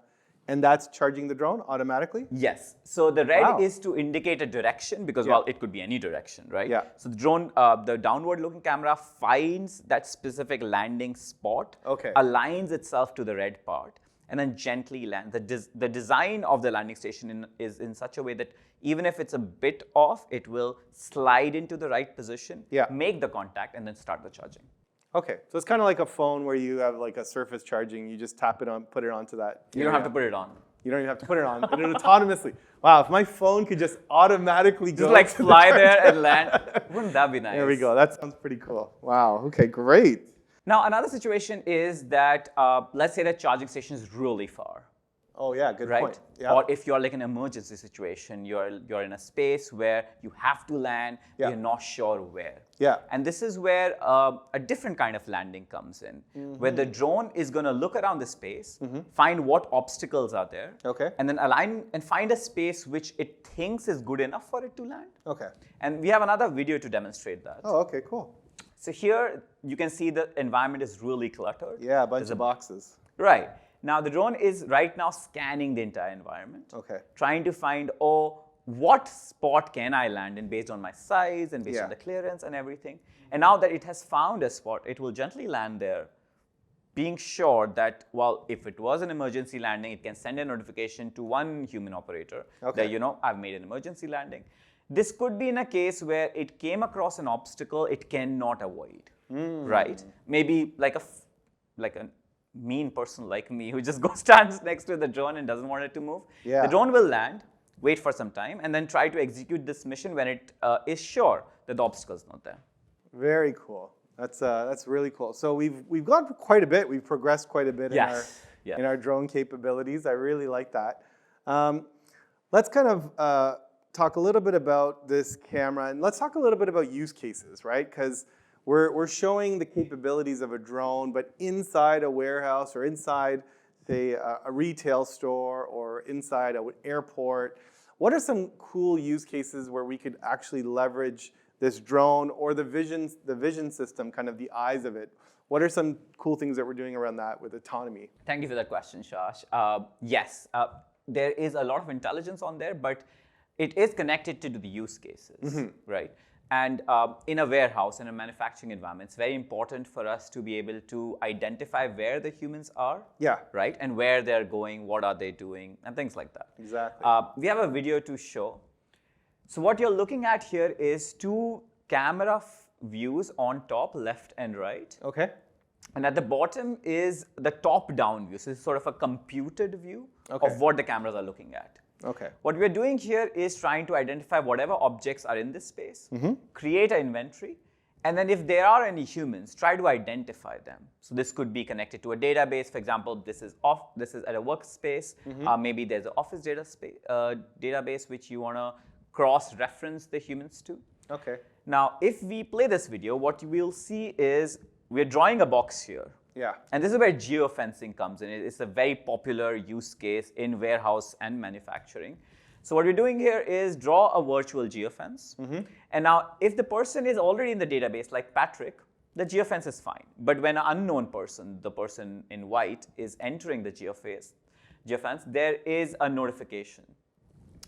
A: and that's charging the drone automatically?
B: Yes. So the red
A: Wow.
B: is to indicate a direction because,
A: Yeah.
B: well, it could be any direction, right?
A: Yeah.
B: So the drone, the downward-looking camera finds that specific landing spot,
A: Okay.
B: aligns itself to the red part, and then gently lands. The design of the landing station is in such a way that even if it's a bit off, it will slide into the right position,
A: Yeah.
B: make the contact, and then start the charging.
A: Okay, so it's kind of like a phone where you have like a surface charging. You just tap it on, put it onto that.
B: You don't have to put it on.
A: You don't even have to put it on. It autonomously. Wow, if my phone could just automatically go
B: Just like
A: to the
B: fly there
A: charger.
B: and land. Wouldn't that be nice?
A: There we go. That sounds pretty cool. Wow. Okay, great.
B: Now, another situation is that, let's say the charging station is really far.
A: Oh yeah, good
B: Right?
A: point. Yeah.
B: Or if you're like an emergency situation, you're in a space where you have to land,
A: Yeah.
B: you're not sure where.
A: Yeah.
B: And this is where a different kind of landing comes in, where the drone is going to look around the space, find what obstacles are there,
A: Okay.
B: and then align and find a space which it thinks is good enough for it to land.
A: Okay.
B: And we have another video to demonstrate that.
A: Oh, okay, cool.
B: So here you can see the environment is really cluttered.
A: Yeah, a bunch of boxes.
B: Right. Now the drone is right now scanning the entire environment.
A: Okay.
B: Trying to find, what spot can I land in based on my size and based
A: Yeah.
B: on the clearance and everything. And now that it has found a spot, it will gently land there, being sure that, well, if it was an emergency landing, it can send a notification to one human operator
A: Okay.
B: that, I've made an emergency landing. This could be in a case where it came across an obstacle it cannot avoid, right? Maybe like a mean person like me who just stands next to the drone and doesn't want it to move.
A: Yeah.
B: The drone will land, wait for some time, and then try to execute this mission when it is sure that the obstacle is not there.
A: Very cool. That's really cool. So we've gone quite a bit. We've progressed quite a bit
B: Yes.
A: in our drone capabilities. I really like that. Let's kind of talk a little bit about this camera, and let's talk a little bit about use cases, right? Because we're showing the capabilities of a drone, but inside a warehouse or inside, say, a retail store or inside an airport. What are some cool use cases where we could actually leverage this drone or the vision system, kind of the eyes of it? What are some cool things that we're doing around that with autonomy?
B: Thank you for that question, Shash. Yes, there is a lot of intelligence on there, but it is connected to the use cases, right? And in a warehouse, in a manufacturing environment, it's very important for us to be able to identify where the humans are,
A: Yeah.
B: right? And where they're going, what are they doing, and things like that.
A: Exactly.
B: We have a video to show. So what you're looking at here is two camera views on top, left and right.
A: Okay.
B: And at the bottom is the top-down view. So it's sort of a computed view of what the cameras are looking at.
A: Okay.
B: What we're doing here is trying to identify whatever objects are in this space, create an inventory, and then if there are any humans, try to identify them. So this could be connected to a database. For example, this is at a workspace. Maybe there's an office database which you want to cross-reference the humans to.
A: Okay.
B: Now, if we play this video, what you will see is we're drawing a box here.
A: Yeah.
B: And this is where geofencing comes in. It's a very popular use case in warehouse and manufacturing. So what we're doing here is draw a virtual geofence. And now if the person is already in the database, like Patrick, the geofence is fine. But when an unknown person, the person in white, is entering the geofence, there is a notification.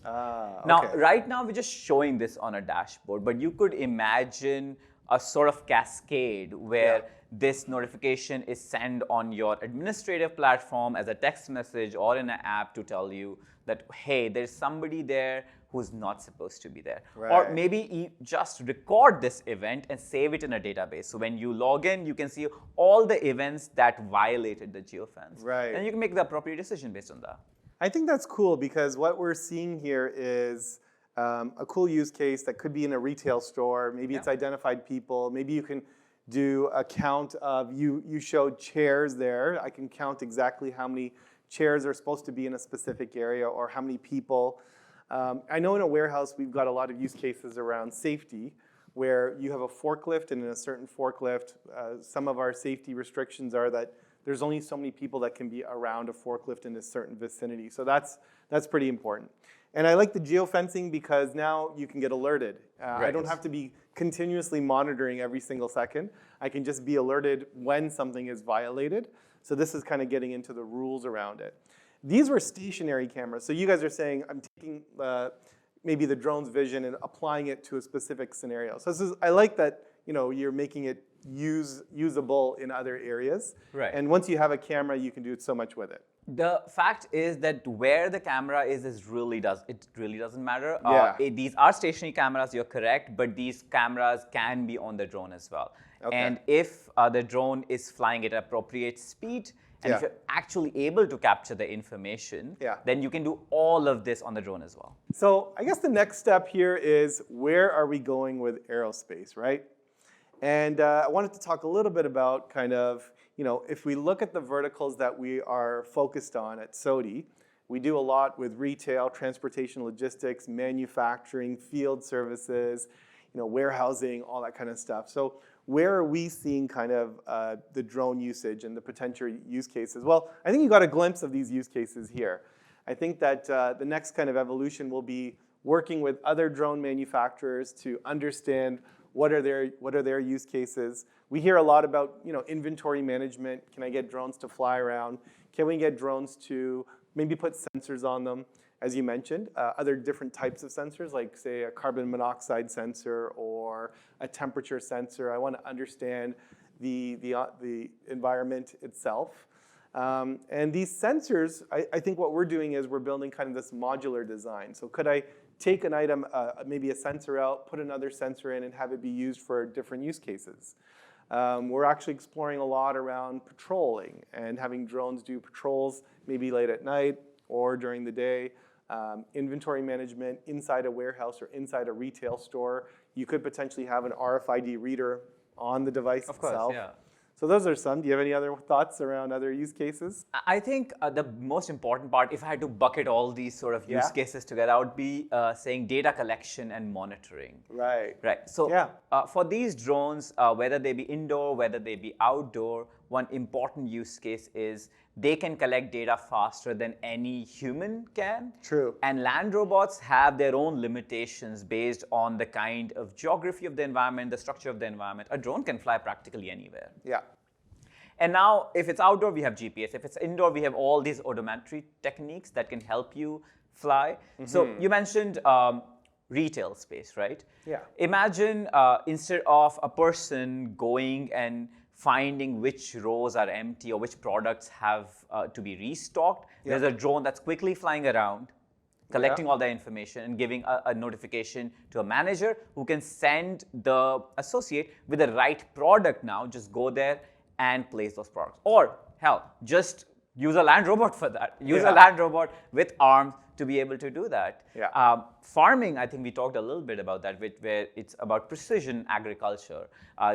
A: Okay.
B: Now, right now, we're just showing this on a dashboard, but you could imagine a sort of cascade where this notification is sent on your administrative platform as a text message or in an app to tell you that, hey, there's somebody there who's not supposed to be there.
A: Right.
B: Or maybe just record this event and save it in a database. So when you log in, you can see all the events that violated the geofence.
A: Right.
B: And you can make the appropriate decision based on that.
A: I think that's cool because what we're seeing here is a cool use case that could be in a retail store. Maybe it's identified people. Maybe you can do a count of, you showed chairs there. I can count exactly how many chairs are supposed to be in a specific area or how many people. I know in a warehouse we've got a lot of use cases around safety where you have a forklift, and in a certain forklift, some of our safety restrictions are that there's only so many people that can be around a forklift in a certain vicinity. So that's pretty important. And I like the geofencing because now you can get alerted.
B: Right.
A: I don't have to be continuously monitoring every single second. I can just be alerted when something is violated. So this is kind of getting into the rules around it. These were stationary cameras. So you guys are saying, I'm taking maybe the drone's vision and applying it to a specific scenario. So I like that you're making it usable in other areas.
B: Right.
A: And once you have a camera, you can do so much with it.
B: The fact is that where the camera is really doesn't matter. These are stationary cameras, you're correct, but these cameras can be on the drone as well.
A: Okay.
B: And if the drone is flying at appropriate speed, and if you're actually able to capture the information, then you can do all of this on the drone as well.
A: So I guess the next step here is, where are we going with aerospace, right? And I wanted to talk a little bit about kind of, if we look at the verticals that we are focused on at SOTI, we do a lot with retail, transportation, logistics, manufacturing, field services, warehousing, all that kind of stuff. So where are we seeing kind of the drone usage and the potential use cases? Well, I think you got a glimpse of these use cases here. I think that the next kind of evolution will be working with other drone manufacturers to understand what are their use cases. We hear a lot about inventory management. Can I get drones to fly around? Can we get drones to maybe put sensors on them? As you mentioned, other different types of sensors, like say a carbon monoxide sensor or a temperature sensor. I want to understand the environment itself. And these sensors, I think what we're doing is we're building kind of this modular design. So could I take an item, maybe a sensor out, put another sensor in, and have it be used for different use cases? We're actually exploring a lot around patrolling and having drones do patrols maybe late at night or during the day. Inventory management inside a warehouse or inside a retail store. You could potentially have an RFID reader on the device itself.
B: Of course, yeah.
A: So those are some. Do you have any other thoughts around other use cases?
B: I think the most important part, if I had to bucket all these sort of use cases together, I would be saying data collection and monitoring.
A: Right.
B: Right. So for these drones, whether they be indoor, whether they be outdoor, one important use case is they can collect data faster than any human can.
A: True.
B: And land robots have their own limitations based on the kind of geography of the environment, the structure of the environment. A drone can fly practically anywhere.
A: Yeah.
B: And now, if it's outdoor, we have GPS. If it's indoor, we have all these odometry techniques that can help you fly. Mm-hmm. So you mentioned retail space, right?
A: Yeah.
B: Imagine instead of a person going and finding which rows are empty or which products have to be restocked, there's a drone that's quickly flying around, collecting all the information and giving a notification to a manager who can send the associate with the right product now. Just go there and place those products. Or hell, just use a land robot for that. Use a land robot with arms to be able to do that.
A: Yeah.
B: Farming, I think we talked a little bit about that, where it's about precision agriculture.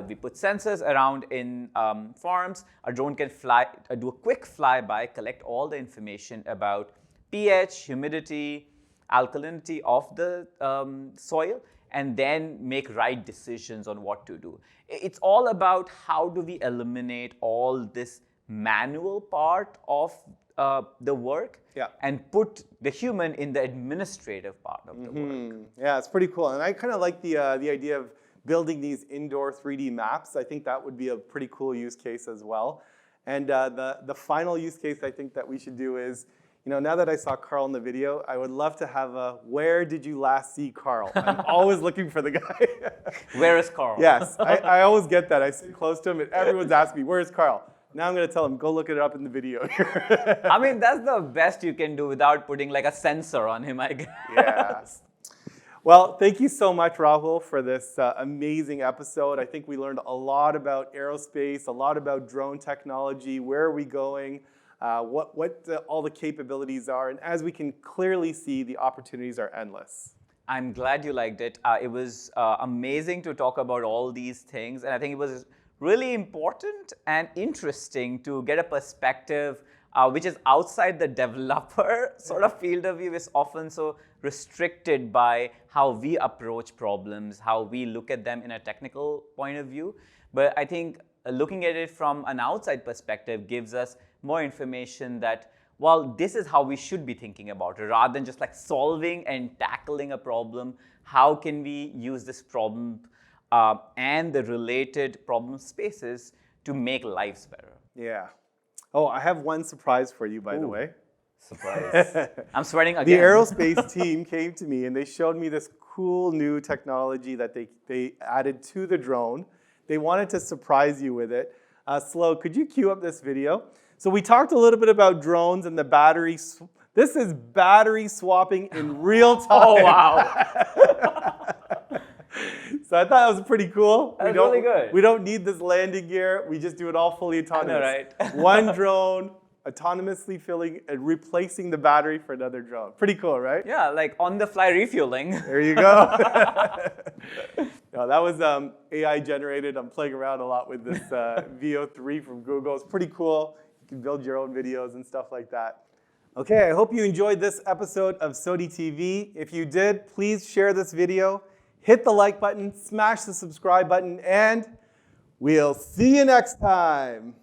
B: We put sensors around in farms. A drone can fly, do a quick flyby, collect all the information about pH, humidity, alkalinity of the soil, and then make right decisions on what to do. It's all about how do we eliminate all this manual part of the work and put the human in the administrative part of the work.
A: Yeah, it's pretty cool. And I kind of like the idea of building these indoor 3D maps. I think that would be a pretty cool use case as well. And the final use case I think that we should do is, now that I saw Carl in the video, I would love to have a, where did you last see Carl? I'm always looking for the guy.
B: Where is Carl?
A: Yes, I always get that. I sit close to him and everyone's asking me, where's Carl? Now I'm going to tell him, go look it up in the video here.
B: I mean, that's the best you can do without putting like a sensor on him, I guess.
A: Yes. Well, thank you so much, Rahul, for this amazing episode. I think we learned a lot about aerospace, a lot about drone technology, where are we going, what all the capabilities are, and as we can clearly see, the opportunities are endless.
B: I'm glad you liked it. It was amazing to talk about all these things, and I think it was really important and interesting to get a perspective which is outside the developer sort of field of view, is often so restricted by how we approach problems, how we look at them in a technical point of view. But I think looking at it from an outside perspective gives us more information that, well, this is how we should be thinking about it. Rather than just like solving and tackling a problem, how can we use this problem and the related problem spaces to make lives better?
A: Yeah. Oh, I have one surprise for you, by the way.
B: Surprise. I'm sweating again.
A: The aerospace team came to me and they showed me this cool new technology that they added to the drone. They wanted to surprise you with it. Slow, could you cue up this video? So we talked a little bit about drones and the battery. This is battery swapping in real time.
B: Oh, wow.
A: So I thought that was pretty cool.
B: That's really good.
A: We don't need this landing gear. We just do it all fully autonomous.
B: I know, right?
A: One drone autonomously filling and replacing the battery for another drone. Pretty cool, right?
B: Yeah, like on-the-fly refueling.
A: There you go. No, that was AI generated. I'm playing around a lot with this VO3 from Google. It's pretty cool. You can build your own videos and stuff like that. Okay, I hope you enjoyed this episode of SOTI TV. If you did, please share this video. Hit the like button, smash the subscribe button, and we'll see you next time.